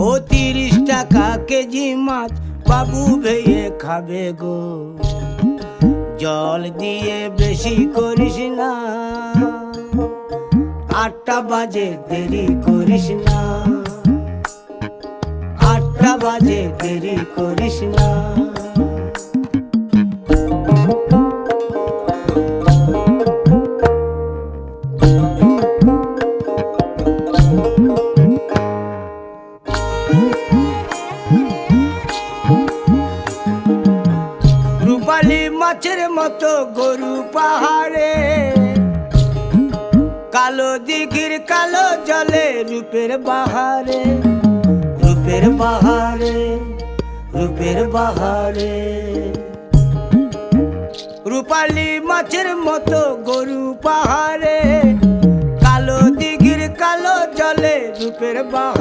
ও 30 টাকা কেজি মাছ বাবু ভেয়ে খাবে গো। জল দিয়ে বেশি করিস না, 8টা বাজে দেরি করিস না, 8টা বাজে দেরি করিস না। রূপালী মাছের মতো গরু পাহাড়ে, কালো দিঘির কালো জলে রূপের বাহারে, রূপের বাহারে, রূপের বাহারে। রূপালী মাছের মতো গরু পাহাড়ে, কালো দিঘির কালো জলে রূপের বাহারে।